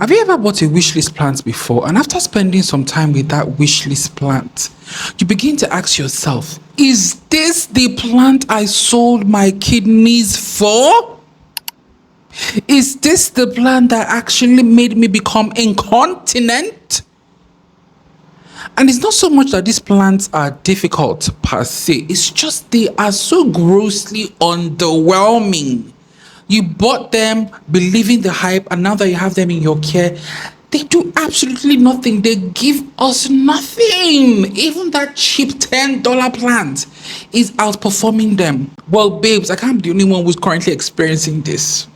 Have you ever bought a wishlist plant before, and after spending some time with that wishlist plant, you begin to ask yourself, is this the plant I sold my kidneys for? Is this the plant that actually made me become incontinent? And it's not so much that these plants are difficult per se, it's just they are so grossly underwhelming. You bought them believing the hype, and now that you have them in your care, they do absolutely nothing. They give us nothing. Even that cheap $10 plant is outperforming them. Well, babes, I can't be the only one who's currently experiencing this.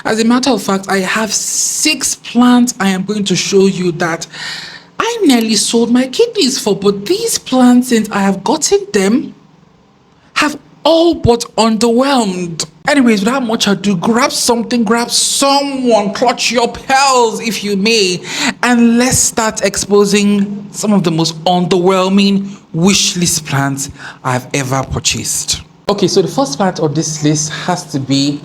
As a matter of fact, I have 6 plants I am going to show you that I nearly sold my kidneys for, but these plants, since I have gotten them, have all but underwhelmed. Anyways, without much ado, grab something, grab someone, clutch your pearls if you may, and let's start exposing some of the most underwhelming wishlist plants I've ever purchased. Okay, so the first plant on this list has to be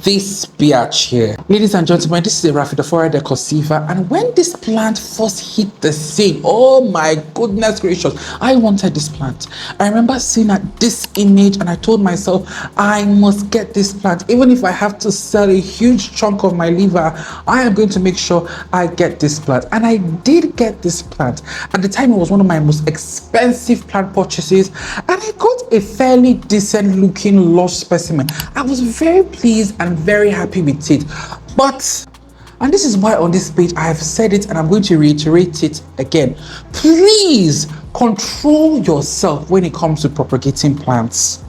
this biatch here. Ladies and gentlemen, this is a Rhaphidophora decursiva, and when this plant first hit the scene, oh my goodness gracious, I wanted this plant. I remember seeing this image and I told myself, I must get this plant. Even if I have to sell a huge chunk of my liver, I am going to make sure I get this plant. And I did get this plant. At the time, it was one of my most expensive plant purchases, and I got a fairly decent looking lush specimen. I was very pleased and very happy with it. But, and this is why on this page I have said it and I'm going to reiterate it again, please control yourself when it comes to propagating plants.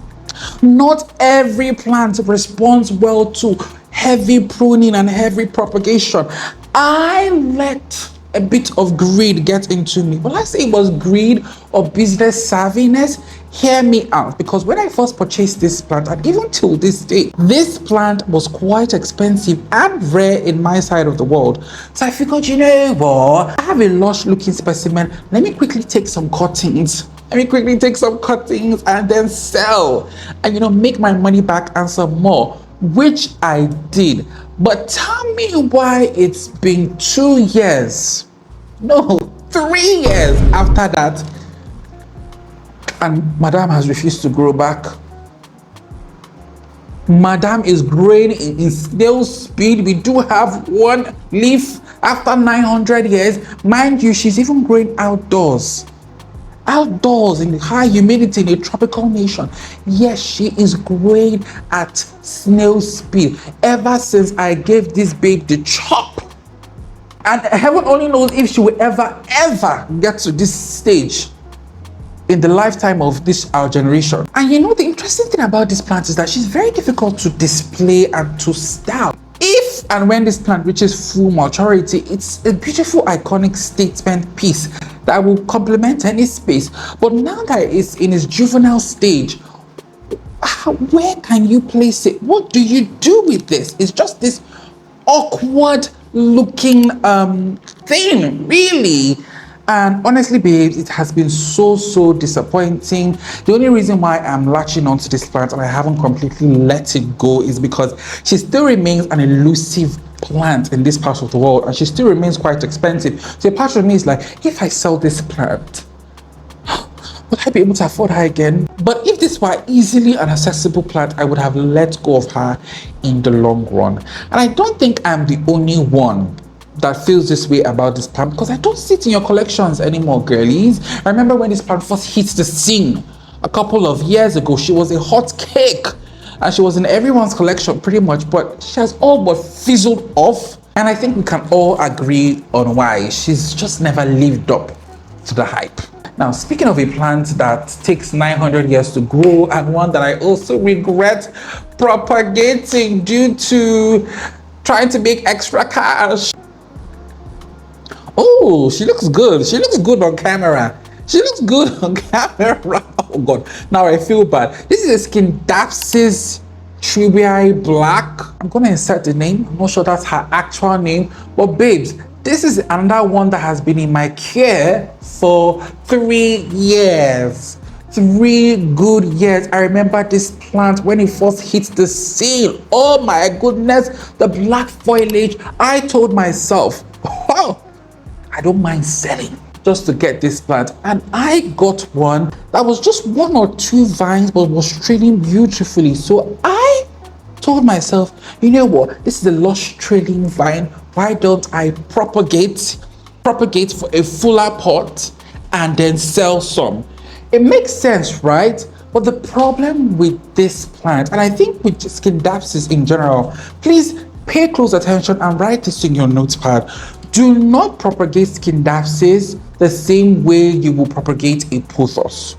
Not every plant responds well to heavy pruning and heavy propagation. I let a bit of greed get into me. Well, I say it was greed or business savviness. Hear me out, because when I first purchased this plant, and even till this day, this plant was quite expensive and rare in my side of the world. So I figured, you know what, I have a lush looking specimen, let me quickly take some cuttings and then sell and make my money back and some more, which I did. But tell me why it's been 2 years, no, 3 years after that, and Madame has refused to grow back. Madame is growing in snail speed. We do have one leaf after 900 years. Mind you, she's even growing outdoors in high humidity in a tropical nation. Yes, she is growing at snail speed ever since I gave this babe the chop. And heaven only knows if she will ever get to this stage in the lifetime of our generation. And the interesting thing about this plant is that she's very difficult to display and to style. If and when this plant reaches full maturity, it's a beautiful iconic statement piece that will complement any space. But now that it's in its juvenile stage, where can you place it? What do you do with this? It's just this awkward looking thing, really. And honestly, babes, it has been so disappointing. The only reason why I'm latching onto this plant and I haven't completely let it go is because she still remains an elusive plant in this part of the world, and she still remains quite expensive. So a part of me is like, if I sell this plant, would I be able to afford her again? But if this were easily an accessible plant, I would have let go of her in the long run. And I don't think I'm the only one that feels this way about this plant, because I don't see it in your collections anymore, girlies. I remember when this plant first hit the scene a couple of years ago, she was a hot cake and she was in everyone's collection pretty much, but she has all but fizzled off. And I think we can all agree on why. She's just never lived up to the hype. Now, speaking of a plant that takes 900 years to grow, and one that I also regret propagating due to trying to make extra cash. Oh, she looks good. She looks good on camera. Oh God, now I feel bad. This is a Scindapsus Truebii black. I'm gonna insert the name. I'm not sure that's her actual name, but babes, this is another one that has been in my care for 3 years. 3 good years. I remember this plant when it first hit the scene. Oh my goodness, the black foliage. I told myself, I don't mind selling just to get this plant. And I got one that was just 1 or 2 vines, but was trailing beautifully. So I told myself, you know what, this is a lush trailing vine. Why don't I propagate for a fuller pot and then sell some? It makes sense, right? But the problem with this plant, and I think with Scindapsus in general, please pay close attention and write this in your notepad. Do not propagate Scindapsus the same way you will propagate a pothos.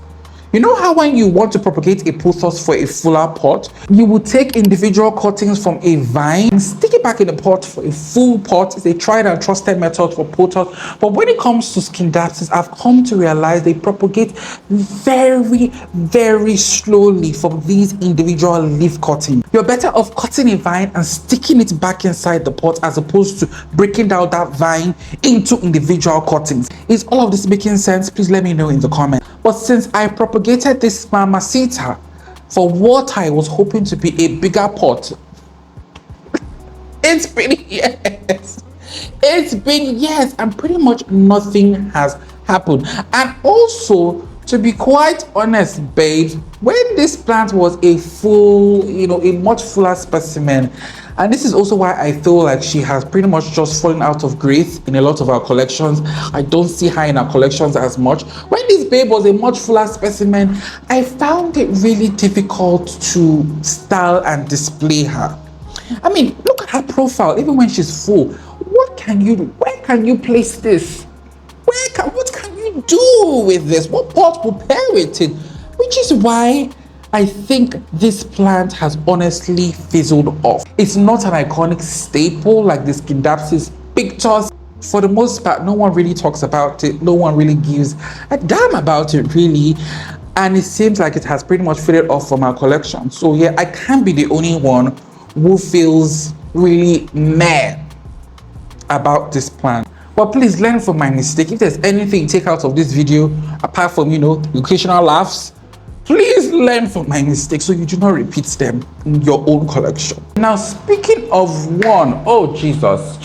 You know how when you want to propagate a pothos for a fuller pot, you will take individual cuttings from a vine and stick it back in the pot for a full pot. It's a tried and trusted method for pothos. But when it comes to Scindapsus, I've come to realize they propagate very, very slowly from these individual leaf cuttings. You're better off cutting a vine and sticking it back inside the pot as opposed to breaking down that vine into individual cuttings. Is all of this making sense? Please let me know in the comments. But since I propagated this mamacita for what I was hoping to be a bigger pot, it's been years. It's been years and pretty much nothing has happened. And also, to be quite honest, babes, when this plant was a full, a much fuller specimen, and this is also why I feel like she has pretty much just fallen out of grace in a lot of our collections. I don't see her in our collections as much. When this babe was a much fuller specimen, I found it really difficult to style and display her. I mean, look at her profile, even when she's full. Where can you place this? What can you do with this? What pot will pair with it? Which is why I think this plant has honestly fizzled off. It's not an iconic staple like the Scindapsus pictures. For the most part, no one really talks about it. No one really gives a damn about it, really. And it seems like it has pretty much faded off from our collection. So yeah, I can't be the only one who feels really meh about this plant. But please learn from my mistake. If there's anything you take out of this video, apart from, occasional laughs, please learn from my mistakes so you do not repeat them in your own collection. Now, speaking of one, oh Jesus,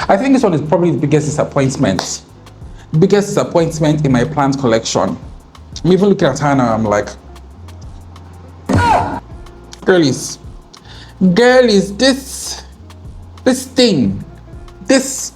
I think this one is probably the biggest disappointment. Biggest disappointment in my plant collection. I'm even looking at her now, I'm like, girlies, this thing.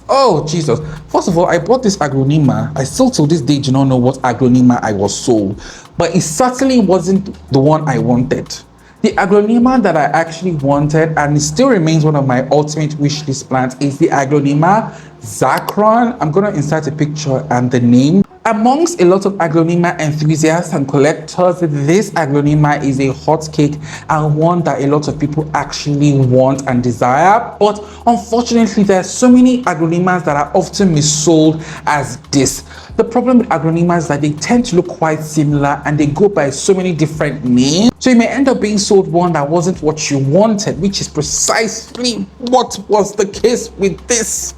Oh Jesus. First of all, I bought this Aglaonema. I still till this day do not know what Aglaonema I was sold, but it certainly wasn't the one I wanted. The Aglaonema that I actually wanted, and it still remains one of my ultimate wishlist plants, is the Aglaonema zircon. I'm going to insert a picture and the name. Amongst a lot of Aglaonema enthusiasts and collectors, this Aglaonema is a hot cake and one that a lot of people actually want and desire. But unfortunately, there are so many Aglaonemas that are often missold as this. The problem with Aglaonema is that they tend to look quite similar and they go by so many different names. So you may end up being sold one that wasn't what you wanted, which is precisely what was the case with this.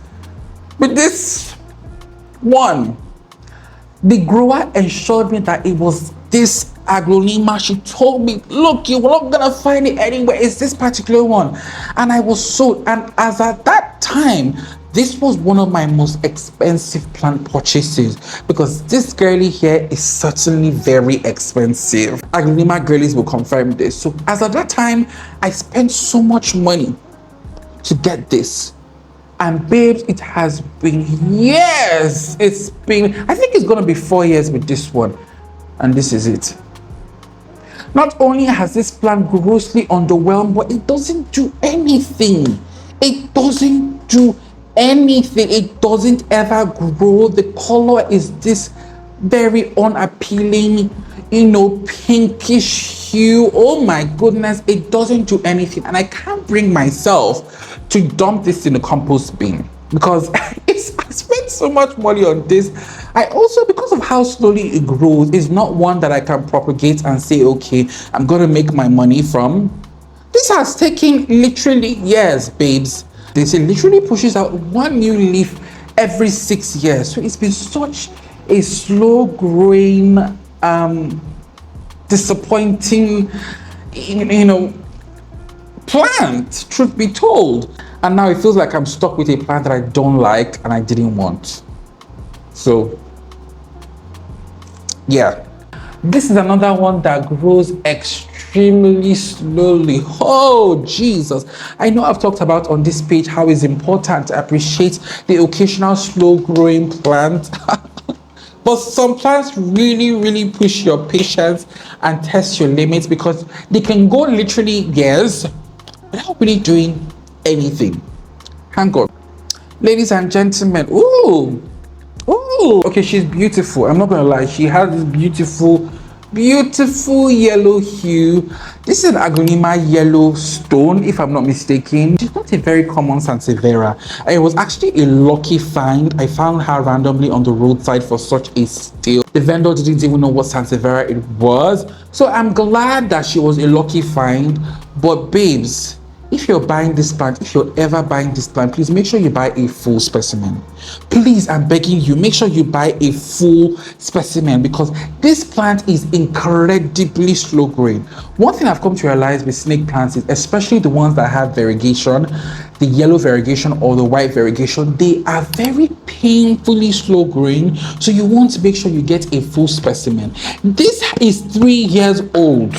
With this one. The grower assured me that it was this Aglaonema. She told me, look, you're not gonna find it anywhere. It's this particular one. And I was sold. And as at that time, this was one of my most expensive plant purchases because this girly here is certainly very expensive. Aglaonema girlies will confirm this. So as at that time, I spent so much money to get this. And babes, it has been years. I think it's gonna be 4 years with this one. And this is it. Not only has this plant grossly underwhelmed, but it doesn't do anything. It doesn't do anything. It doesn't ever grow. The color is this very unappealing, pinkish hue. Oh my goodness, it doesn't do anything. And I can't bring myself to dump this in the compost bin because I spent so much money on this. I also, because of how slowly it grows, is not one that I can propagate and say, okay, I'm gonna make my money from. This has taken literally years, babes. They say literally pushes out one new leaf every 6 years. So it's been such a slow growing, disappointing, plant, truth be told. And now it feels like I'm stuck with a plant that I don't like and I didn't want. So yeah, this is another one that grows extremely slowly. Oh Jesus, I know I've talked about on this page how it's important to appreciate the occasional slow growing plant. But some plants really push your patience and test your limits, because they can go literally years without really doing anything. Hang on, ladies and gentlemen. Ooh, okay, she's beautiful. I'm not gonna lie, she has this beautiful yellow hue. This is an Aglaonema yellow stone, if I'm not mistaken. She's not a very common Sansevieria. It was actually a lucky find. I found her randomly on the roadside for such a steal. The vendor didn't even know what Sansevieria it was, so I'm glad that she was a lucky find. But babes, if you're buying this plant, if you're ever buying this plant, please make sure you buy a full specimen. Please, I'm begging you, make sure you buy a full specimen, because this plant is incredibly slow growing. One thing I've come to realize with snake plants is, especially the ones that have variegation, the yellow variegation or the white variegation, they are very painfully slow growing. So you want to make sure you get a full specimen. This is 3 years old.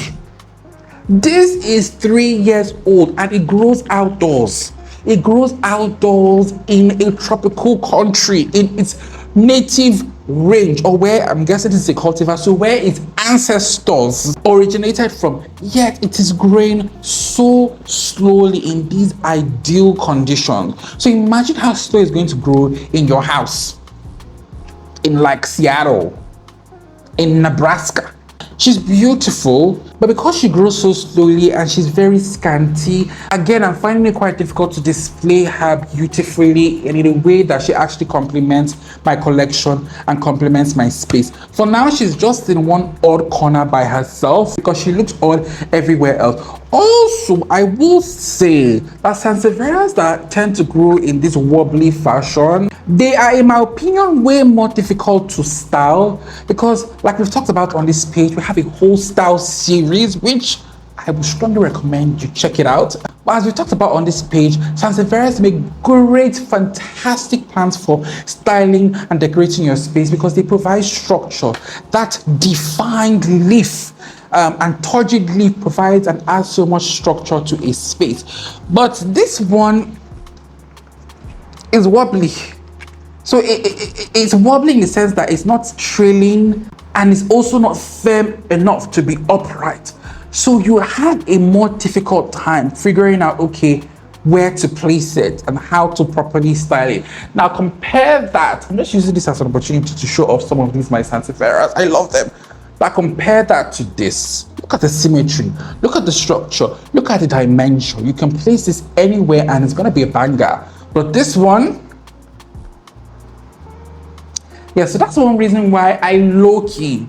This is 3 years old and it grows outdoors. It grows outdoors in a tropical country, in its native range, or where I'm guessing it's a cultivar, so where its ancestors originated from, yet it is growing so slowly in these ideal conditions. So imagine how slow it's going to grow in your house, in like Seattle, in Nebraska. She's beautiful, but because she grows so slowly and she's very scanty, again, I'm finding it quite difficult to display her beautifully and in a way that she actually complements my collection and complements my space. For now, she's just in one odd corner by herself because she looks odd everywhere else. Also, I will say that Sansevierias that tend to grow in this wobbly fashion, they are, in my opinion, way more difficult to style, because like we've talked about on this page, we have a whole style series, which I would strongly recommend you check it out. But as we talked about on this page, Sansevierias make great, fantastic plants for styling and decorating your space because they provide structure. That defined leaf and turgid leaf provides and adds so much structure to a space. But this one is wobbly. So it's wobbly in the sense that it's not trailing and it's also not firm enough to be upright. So you have a more difficult time figuring out, okay, where to place it and how to properly style it. Now compare that, I'm just using this as an opportunity to show off some of these my Sansevierias. I love them. But compare that to this. Look at the symmetry, look at the structure, look at the dimension. You can place this anywhere and it's gonna be a banger. But this one, yeah, so that's one reason why I low-key,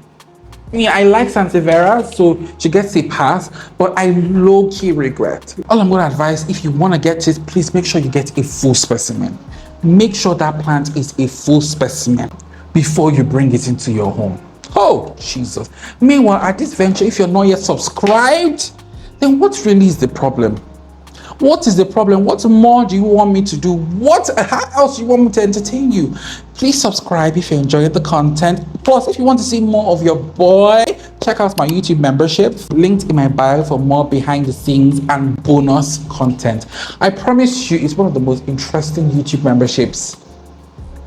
I like Sansevieria, so she gets a pass, but I low-key regret. All I'm going to advise, if you want to get it, please make sure you get a full specimen. Make sure that plant is a full specimen before you bring it into your home. Oh, Jesus. Meanwhile, at this venture, if you're not yet subscribed, then what really is the problem? What is the problem? What more do you want me to do? How else do you want me to entertain you? Please subscribe if you enjoy the content. Plus, if you want to see more of your boy, check out my YouTube membership, linked in my bio for more behind the scenes and bonus content. I promise you, it's one of the most interesting YouTube memberships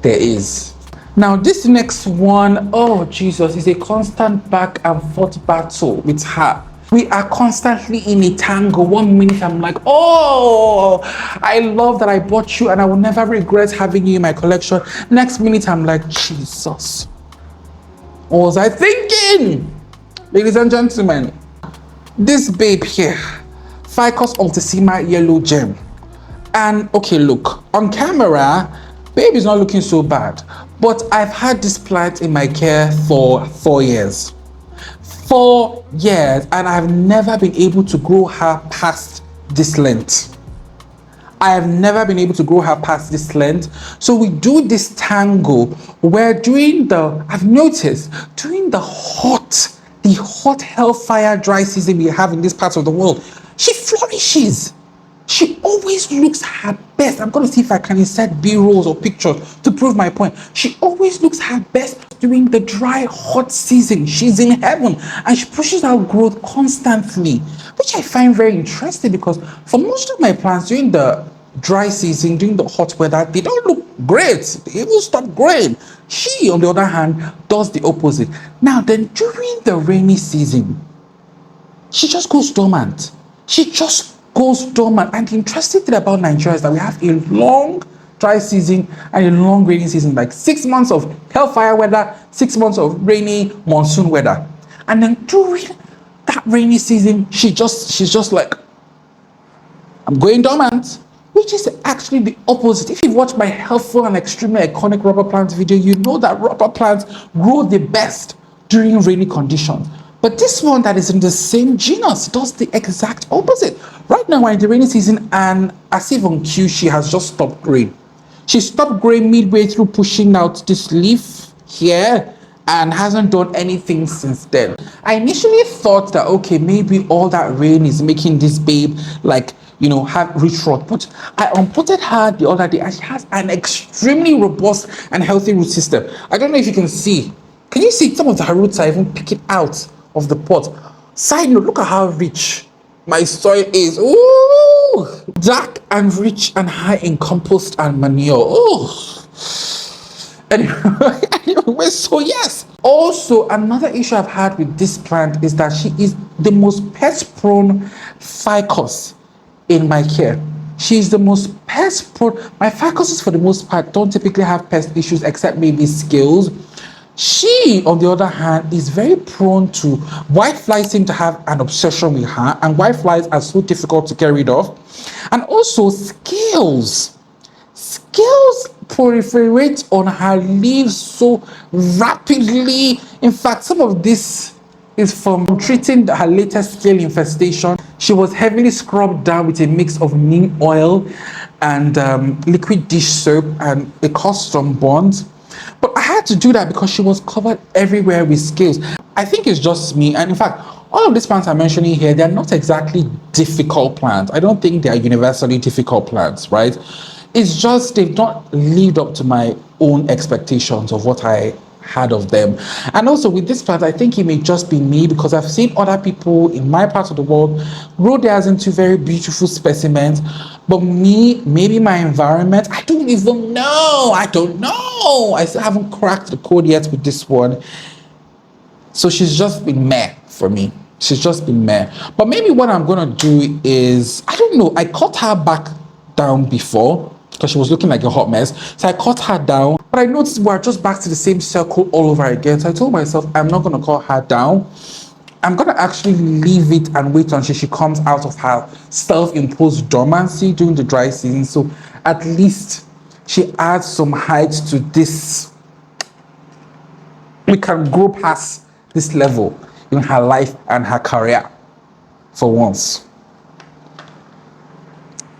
there is. Now, this next one, oh Jesus, is a constant back and forth battle with her. We are constantly in a tangle. 1 minute I'm like, oh, I love that I bought you and I will never regret having you in my collection. Next minute I'm like, Jesus, what was I thinking? Ladies and gentlemen, this babe here, Ficus altissima yellow gem. And okay, look, on camera, babe is not looking so bad, but I've had this plant in my care for 4 years. 4 years, and I've never been able to grow her past this length. I have never been able to grow her past this length. So we do this tangle where I've noticed during the hot hellfire dry season we have in this part of the world, she flourishes. She always looks her best. I'm going to see if I can insert B-rolls or pictures to prove my point. She always looks her best during the dry, hot season. She's in heaven and she pushes out growth constantly, which I find very interesting because for most of my plants during the dry season, during the hot weather, they don't look great. They even stop growing. She, on the other hand, does the opposite. Now then, during the rainy season, she just goes dormant. She just goes dormant. And the interesting thing about Nigeria is that we have a long dry season and a long rainy season, like 6 months of hellfire weather, 6 months of rainy monsoon weather. And then during that rainy season, she's just like, I'm going dormant, which is actually the opposite. If you've watched my helpful and extremely iconic rubber plants video, you know that rubber plants grow the best during rainy conditions. But this one that is in the same genus does the exact opposite. Right now we're in the rainy season and as if on cue, she has just stopped growing. She stopped growing midway through pushing out this leaf here and hasn't done anything since then. I initially thought that, okay, maybe all that rain is making this babe like, have root rot. But I unpotted her the other day and she has an extremely robust and healthy root system. I don't know if you can see. Can you see some of her roots are even picking out of the pot? Side note, look at how rich my soil is. Ooh, dark and rich and high in compost and manure. Oh. Anyway, so yes. Also, another issue I've had with this plant is that she is the most pest-prone ficus in my care. She's the most pest-prone. My ficuses, for the most part, don't typically have pest issues except maybe scales. She, on the other hand, is very prone to whiteflies. Seem to have an obsession with her, and whiteflies are so difficult to get rid of. And also scales. Scales proliferate on her leaves so rapidly. In fact, some of this is from treating her latest scale infestation. She was heavily scrubbed down with a mix of neem oil and liquid dish soap, and it caused some burns. But I had to do that because she was covered everywhere with scales. I think it's just me. And in fact, all of these plants I'm mentioning here, they're not exactly difficult plants. I don't think they're universally difficult plants, right? It's just they've not lived up to my own expectations of what I had of them. And also with this plant, I think it may just be me because I've seen other people in my part of the world grow theirs into very beautiful specimens. But me, maybe my environment, I don't even know. I don't know. I still haven't cracked the code yet with this one. So she's just been meh for me. She's just been meh. But maybe what I'm going to do is, I don't know, I cut her back down before because she was looking like a hot mess. So I cut her down. But I noticed we're just back to the same circle all over again. So I told myself, I'm not going to cut her down. I'm going to actually leave it and wait until she comes out of her self-imposed dormancy during the dry season. So at least she adds some height to this. We can grow past this level in her life and her career for once.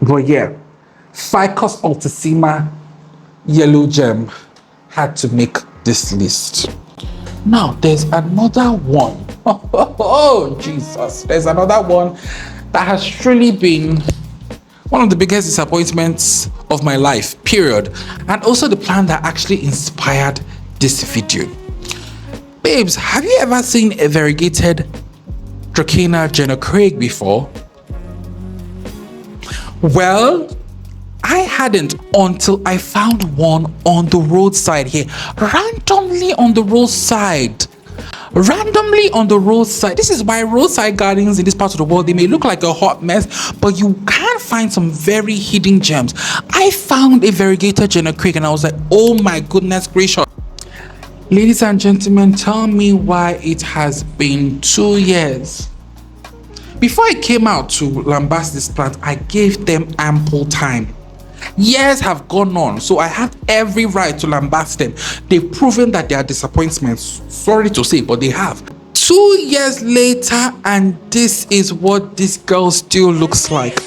But yeah, Ficus altissima yellow gem had to make this list. Now there's another one. Oh, Jesus. There's another one that has truly been one of the biggest disappointments of my life, period. And also the plant that actually inspired this video. Babes, have you ever seen a variegated Dracaena Craig before? Well, I hadn't until I found one on the roadside here. Randomly on the roadside. This is why roadside gardens in this part of the world, they may look like a hot mess, but you can find some very hidden gems. I found a variegated Craig and I was like, oh my goodness gracious. Ladies and gentlemen, tell me why it has been 2 years. Before I came out to lambast this plant, I gave them ample time. Years have gone on, so I have every right to lambast them. They've proven that they are disappointments. Sorry to say, but they have. 2 years later, and this is what this girl still looks like.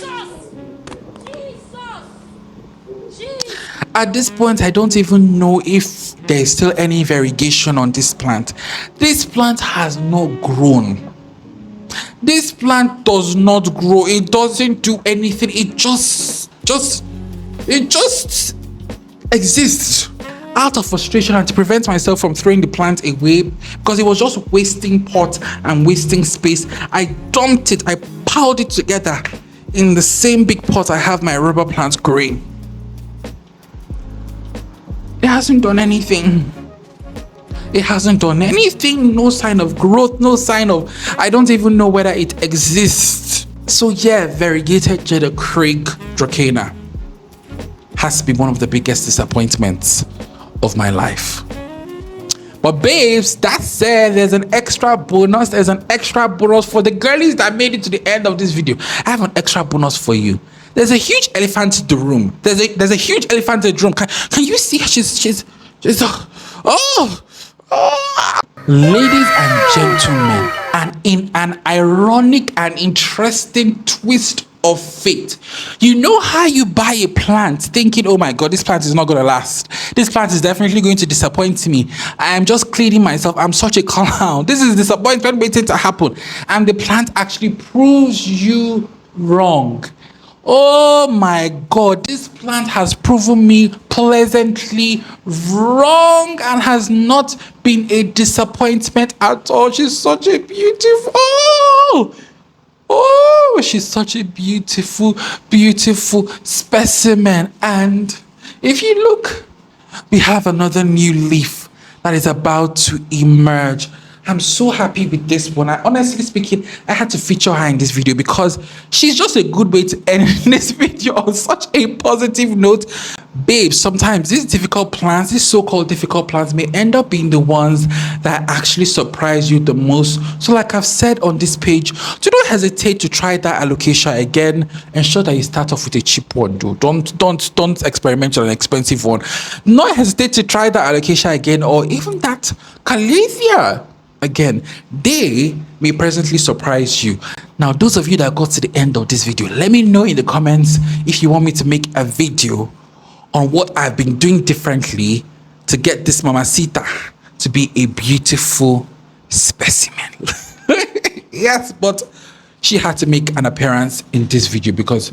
At this point, I don't even know if there is still any variegation on this plant. This plant has not grown. This plant does not grow. It doesn't do anything. It just exists. Out of frustration and to prevent myself from throwing the plant away because it was just wasting pot and wasting space, I dumped it. I piled it together in the same big pot I have my rubber plant growing. It hasn't done anything. It hasn't done anything. No sign of growth. No sign of, I don't even know whether it exists. So yeah, variegated Dracaena has been one of the biggest disappointments of my life. But babes, that said, there's an extra bonus. There's an extra bonus for the girlies that made it to the end of this video. I have an extra bonus for you. There's a huge elephant in the room. There's a huge elephant in the room. Can you see? She's Ladies and gentlemen, and in an ironic and interesting twist of fate, you know how you buy a plant thinking, oh my god, this plant is not going to last, this plant is definitely going to disappoint me, I am just cleaning myself, I'm such a clown, this is disappointment waiting to happen, and the plant actually proves you wrong. Oh my god, this plant has proven me pleasantly wrong and has not been a disappointment at all. She's such a beautiful, she's such a beautiful specimen. And if you look, we have another new leaf that is about to emerge. I'm so happy with this one. Honestly speaking, I had to feature her in this video because she's just a good way to end this video on such a positive note. Babe, sometimes these difficult plants, these so-called difficult plants, may end up being the ones that actually surprise you the most. So like I've said on this page, do not hesitate to try that alocasia again. Ensure that you start off with a cheap one, though. Don't experiment with an expensive one. Not hesitate to try that alocasia again, or even that calathea again. They may presently surprise you. Now, those of you that got to the end of this video, let me know in the comments if you want me to make a video on what I've been doing differently to get this mamacita to be a beautiful specimen. Yes, but she had to make an appearance in this video because,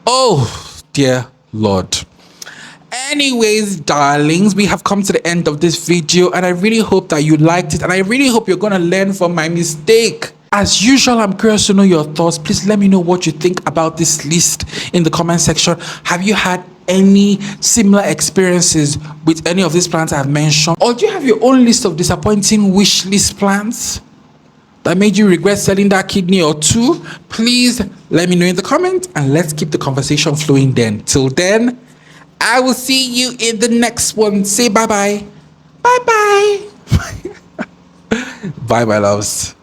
oh dear Lord. Anyways, darlings, we have come to the end of this video and I really hope that you liked it and I really hope you're gonna learn from my mistake. As usual, I'm curious to know your thoughts. Please let me know what you think about this list in the comment section. Have you had any similar experiences with any of these plants I've mentioned, or do you have your own list of disappointing wish list plants that made you regret selling that kidney or two? Please let me know in the comment and let's keep the conversation flowing then. Till then, I will see you in the next one. Say bye-bye. Bye-bye. Bye, my loves.